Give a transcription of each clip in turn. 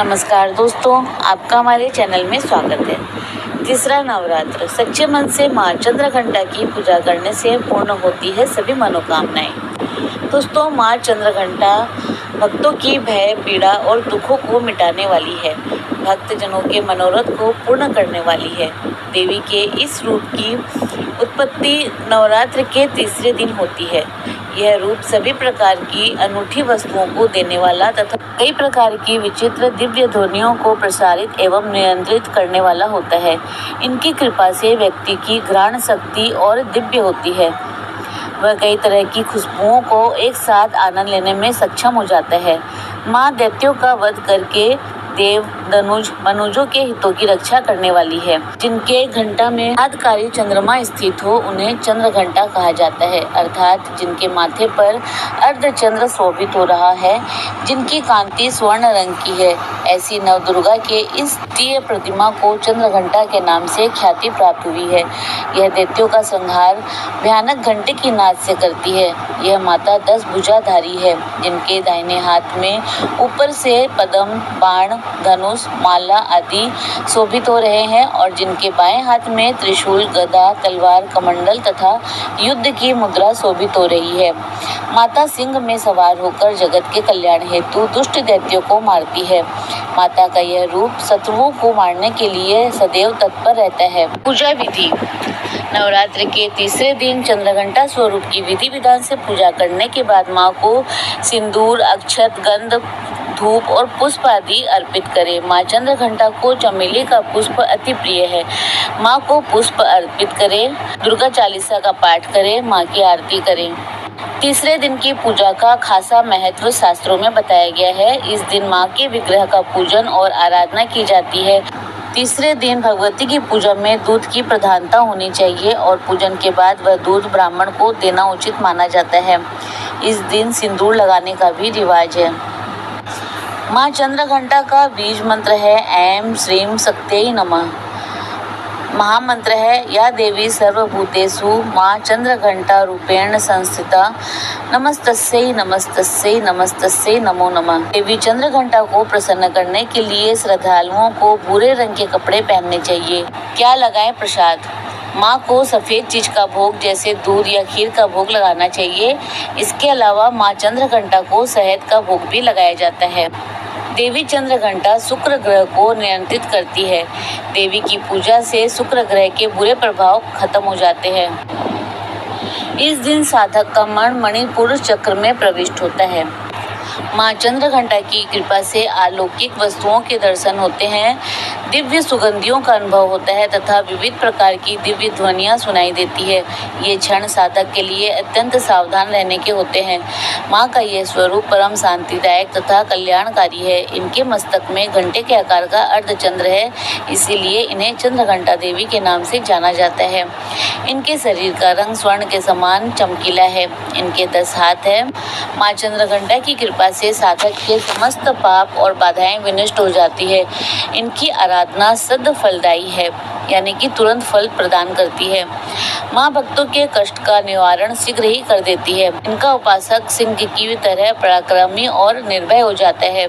नमस्कार दोस्तों, आपका हमारे चैनल में स्वागत है। तीसरा नवरात्र सच्चे मन से माँ चंद्रघंटा की पूजा करने से पूर्ण होती है सभी मनोकामनाएं। दोस्तों, माँ चंद्रघंटा भक्तों की भय, पीड़ा और दुखों को मिटाने वाली है। भक्तजनों के मनोरथ को पूर्ण करने वाली है। देवी के इस रूप की उत्पत्ति नवरात्र के तीसरे दिन होती है। यह रूप सभी प्रकार की अनूठी वस्तुओं को देने वाला तथा कई प्रकार की विचित्र दिव्य ध्वनियों को प्रसारित एवं नियंत्रित करने वाला होता है। इनकी कृपा से व्यक्ति की घ्राण शक्ति और दिव्य होती है। वह कई तरह की खुशबुओं को एक साथ आनंद लेने में सक्षम हो जाता है। माँ दैत्यों का वध करके देव धनुज मनुजों के हितों की रक्षा करने वाली है। जिनके घंटा में आधकारी चंद्रमा स्थित हो उन्हें चंद्र घंटा कहा जाता है, अर्थात जिनके माथे पर अर्धचंद्र शोभित हो रहा है, जिनकी कांति स्वर्ण रंग की है। ऐसी नवदुर्गा के इस दिव्य प्रतिमा को चंद्र घंटा के नाम से ख्याति प्राप्त हुई है। यह दैत्यों का संहार भयानक घंटे की नाद से करती है। यह माता 10 भुजाधारी है, जिनके दाहिने हाथ में ऊपर से पद्म, बाण, धनुष, माला आदि शोभित हो रहे हैं और जिनके बाएं हाथ में त्रिशूल, गदा, तलवार, कमंडल तथा युद्ध की मुद्रा शोभित हो रही है। माता सिंह में सवार होकर जगत के कल्याण हेतु दुष्ट दैत्यों को मारती है। माता का यह रूप शत्रुओं को मारने के लिए सदैव तत्पर रहता है। पूजा विधि। नवरात्र के तीसरे दिन चंद्रघंटा स्वरूप की विधि विधान से पूजा करने के बाद माँ को सिंदूर, अक्षत, गंध, धूप और पुष्प आदि अर्पित करें। माँ चंद्रघंटा को चमेली का पुष्प अति प्रिय है। माँ को पुष्प अर्पित करें। दुर्गा चालीसा का पाठ करें। माँ की आरती करें। तीसरे दिन की पूजा का खासा महत्व शास्त्रों में बताया गया है। इस दिन माँ के विग्रह का पूजन और आराधना की जाती है। तीसरे दिन भगवती की पूजा में दूध की प्रधानता होनी चाहिए और पूजन के बाद वह दूध ब्राह्मण को देना उचित माना जाता है। इस दिन सिंदूर लगाने का भी रिवाज है। माँ चंद्रघंटा का बीज मंत्र है ऐं श्रीं शक्त्यै नमः। महामंत्र है या देवी सर्वभूतेषु माँ चंद्रघंटा रूपेण संस्थिता नमस्तस्यै नमस्तस्यै नमस्तस्यै नमो नमः। देवी चंद्रघंटा को प्रसन्न करने के लिए श्रद्धालुओं को भूरे रंग के कपड़े पहनने चाहिए। क्या लगाएं प्रसाद। माँ को सफ़ेद चीज का भोग जैसे दूध या खीर का भोग लगाना चाहिए। इसके अलावा माँ चंद्रघंटा को शहद का भोग भी लगाया जाता है। देवी चंद्रघंटा शुक्र ग्रह को नियंत्रित करती है। देवी की पूजा से शुक्र ग्रह के बुरे प्रभाव खत्म हो जाते हैं। इस दिन साधक का मन मणिपुर चक्र में प्रविष्ट होता है। माँ चंद्रघंटा की कृपा से अलौकिक वस्तुओं के दर्शन होते हैं, दिव्य सुगंधियों का अनुभव होता है तथा विविध प्रकार की दिव्य ध्वनियाँ सुनाई देती है। ये क्षण साधक के लिए अत्यंत सावधान रहने के होते हैं। माँ का यह स्वरूप परम शांतिदायक तथा कल्याणकारी है। इनके मस्तक में घंटे के आकार का अर्धचंद्र है, इसीलिए इन्हें चंद्रघंटा देवी के नाम से जाना जाता है। इनके शरीर का रंग स्वर्ण के समान चमकीला है। इनके 10 हाथ है। माँ चंद्रघंटा की कृपा से साधक के समस्त पाप और बाधाएं विनष्ट हो जाती है। इनकी आराधना सद फलदायी है, यानी कि तुरंत फल प्रदान करती है। माँ भक्तों के कष्ट का निवारण शीघ्र ही कर देती है। इनका उपासक सिंह की तरह पराक्रमी और निर्भय हो जाता है।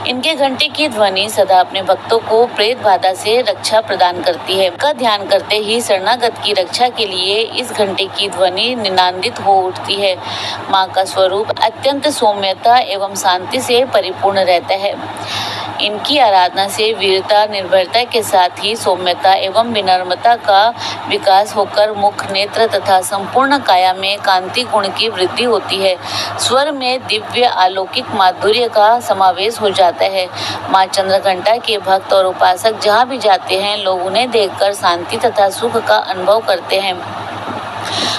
इनके घंटे की ध्वनि सदा अपने भक्तों को प्रेत बाधा से रक्षा प्रदान करती है। का ध्यान करते ही शरणागत की रक्षा के लिए इस घंटे की ध्वनि निनादित हो उठती है। माँ का स्वरूप अत्यंत सौम्यता एवं शांति से परिपूर्ण रहता है। इनकी आराधना से वीरता, निर्भयता के साथ ही सौम्यता एवं विनम्रता का विकास होकर मुख, नेत्र तथा संपूर्ण काया में कांति गुण की वृद्धि होती है। स्वर में दिव्य अलौकिक माधुर्य का समावेश हो जाता है। माँ चंद्रघंटा के भक्त और उपासक जहाँ भी जाते हैं, लोग उन्हें देखकर शांति तथा सुख का अनुभव करते हैं।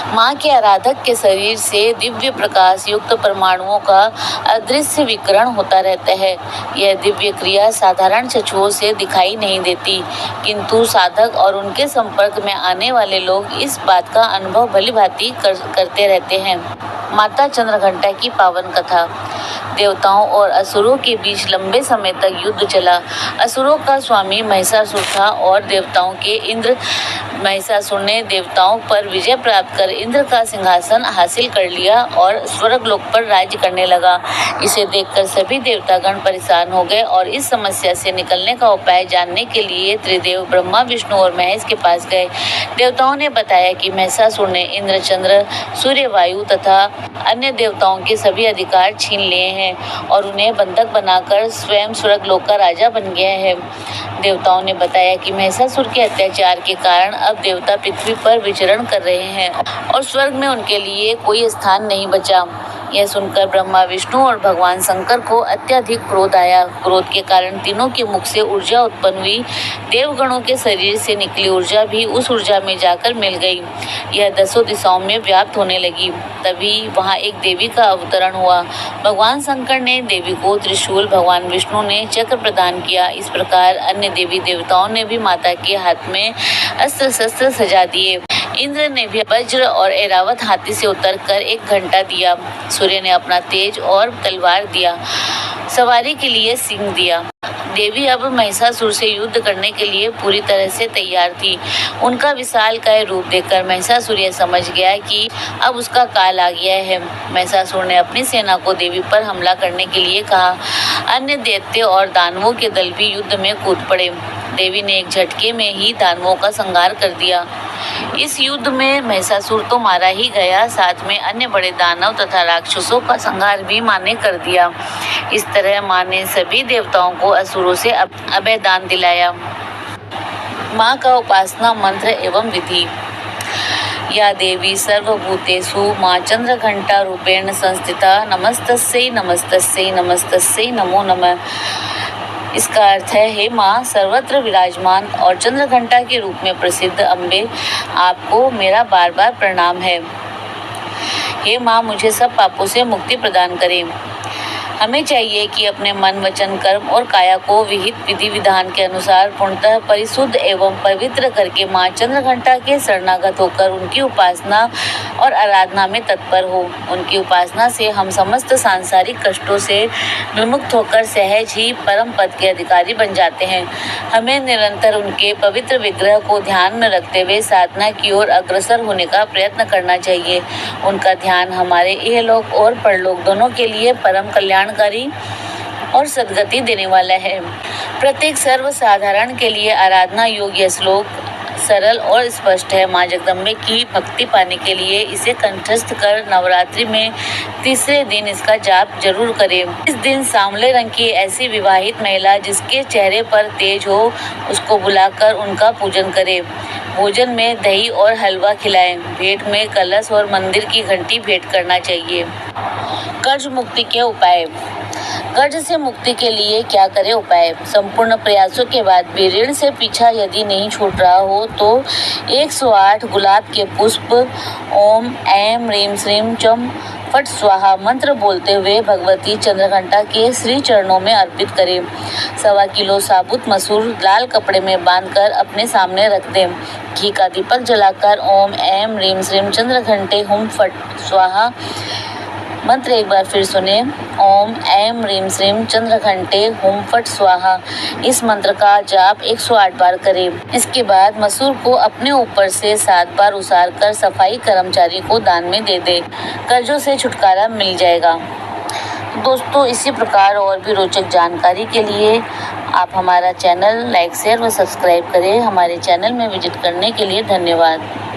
माँ के आराधक के शरीर से दिव्य प्रकाश युक्त परमाणुओं का अदृश्य विकिरण होता रहता है। यह दिव्य क्रिया साधारण चक्षुओं से दिखाई नहीं देती, किंतु साधक और उनके संपर्क में आने वाले लोग इस बात का अनुभव भलीभांति करते रहते हैं। माता चंद्रघंटा की पावन कथा। देवताओं और असुरों के बीच लंबे समय तक युद्ध चला। असुरों का स्वामी महिषासुर था और देवताओं के इंद्र महिषासुर ने देवताओं पर विजय प्राप्त कर इंद्र का सिंहासन हासिल कर लिया और स्वर्गलोक पर राज्य करने लगा। इसे देखकर सभी देवतागण परेशान हो गए और इस समस्या से निकलने का उपाय जानने के लिए त्रिदेव ब्रह्मा, विष्णु और महेश के पास गए। देवताओं ने बताया कि महिषासुर ने इंद्र, चंद्र, सूर्य, वायु तथा अन्य देवताओं के सभी अधिकार छीन लिए हैं और उन्हें बंधक बनाकर स्वयं स्वर्गलोक का राजा बन गया है। देवताओं ने बताया कि महिषासुर के अत्याचार के कारण अब देवता पृथ्वी पर विचरण कर रहे हैं और स्वर्ग में उनके लिए कोई स्थान नहीं बचा। यह सुनकर ब्रह्मा, विष्णु और भगवान शंकर को अत्यधिक क्रोध आया। क्रोध के कारण तीनों के मुख से ऊर्जा उत्पन्न हुई। देवगणों के शरीर से निकली ऊर्जा भी उस ऊर्जा में जाकर मिल गई। यह 10 दिशाओं में व्याप्त होने लगी। तभी वहां एक देवी का अवतरण हुआ। भगवान शंकर ने देवी को त्रिशूल, भगवान विष्णु ने चक्र प्रदान किया। इस प्रकार अन्य देवी देवताओं ने भी माता के हाथ में अस्त्र शस्त्र सजा दिए। इंद्र ने भी वज्र और ऐरावत हाथी से उतरकर एक घंटा दिया। सूर्य ने अपना तेज और तलवार दिया। सवारी के लिए सिंह दिया। देवी अब महिषासुर से युद्ध करने के लिए पूरी तरह से तैयार थी। उनका विशालकाय रूप देखकर महिषासुर यह समझ गया कि अब उसका काल आ गया है। महिषासुर ने अपनी सेना को देवी पर हमला करने के लिए कहा। अन्य दैत्य और दानवों के दल भी युद्ध में कूद पड़े। देवी ने एक झटके में ही दानवों का संहार कर दिया। इस युद्ध में महिषासुर तो मारा ही गया, साथ में अन्य बड़े दानव तथा राक्षसों का संहार भी माँ ने कर दिया। इस तरह माँ ने सभी देवताओं को असुरों से अभय दान दिलाया। माँ का उपासना मंत्र एवं विधि। या देवी सर्वभूतेषु माँ चंद्रघंटा रूपेण संस्थिता नमस्तस्यै नमस्तस्यै नमस्तस्यै नमो नमः। इसका अर्थ है, हे माँ सर्वत्र विराजमान और चंद्रघंटा के रूप में प्रसिद्ध अम्बे, आपको मेरा बार बार प्रणाम है। हे माँ मुझे सब पापों से मुक्ति प्रदान करें। हमें चाहिए कि अपने मन, वचन, कर्म और काया को विहित विधि विधान के अनुसार पूर्णतः परिशुद्ध एवं पवित्र करके माँ चंद्रघंटा के शरणागत होकर उनकी उपासना और आराधना में तत्पर हो। उनकी उपासना से हम समस्त सांसारिक कष्टों से विमुक्त होकर सहज ही परम पद के अधिकारी बन जाते हैं। हमें निरंतर उनके पवित्र विग्रह को ध्यान में रखते हुए साधना की ओर अग्रसर होने का प्रयत्न करना चाहिए। उनका ध्यान हमारे इहलोक और परलोक दोनों के लिए परम कल्याणकारी और सद्गति देने वाला है। प्रत्येक सर्वसाधारण के लिए आराधना योग्य श्लोक सरल और स्पष्ट है। माँ जगदम्बे की भक्ति पाने के लिए इसे कंठस्थ कर नवरात्रि में तीसरे दिन इसका जाप जरूर करें। इस दिन सांवले रंग की ऐसी विवाहित महिला जिसके चेहरे पर तेज हो, उसको बुलाकर उनका पूजन करें। भोजन में दही और हलवा खिलाएं। भेंट में कलश और मंदिर की घंटी भेंट करना चाहिए। कर्ज मुक्ति के उपाय। कर्ज से मुक्ति के लिए क्या करें उपाय। संपूर्ण प्रयासों के बाद भी ऋण से पीछा यदि नहीं छूट रहा हो तो 108 गुलाब के पुष्प ओम ऐं ह्रीं श्रीं चम फट स्वाहा मंत्र बोलते हुए भगवती चंद्रघंटा के श्री चरणों में अर्पित करें। 1.25 किलो साबुत मसूर लाल कपड़े में बांधकर अपने सामने रख दें। घी का दीपक जलाकर ओम ऐं ह्रीं श्रीं चंद्रघंटे हुम फट स्वाहा मंत्र एक बार फिर सुने। ओम ऐं ह्रीं श्रीं चंद्रघंटे हुम फट स्वाहा। इस मंत्र का जाप 108 बार करें। इसके बाद मसूर को अपने ऊपर से 7 बार उसार कर सफाई कर्मचारी को दान में दे दे। कर्जों से छुटकारा मिल जाएगा। दोस्तों इसी प्रकार और भी रोचक जानकारी के लिए आप हमारा चैनल लाइक, शेयर व सब्सक्राइब करें। हमारे चैनल में विजिट करने के लिए धन्यवाद।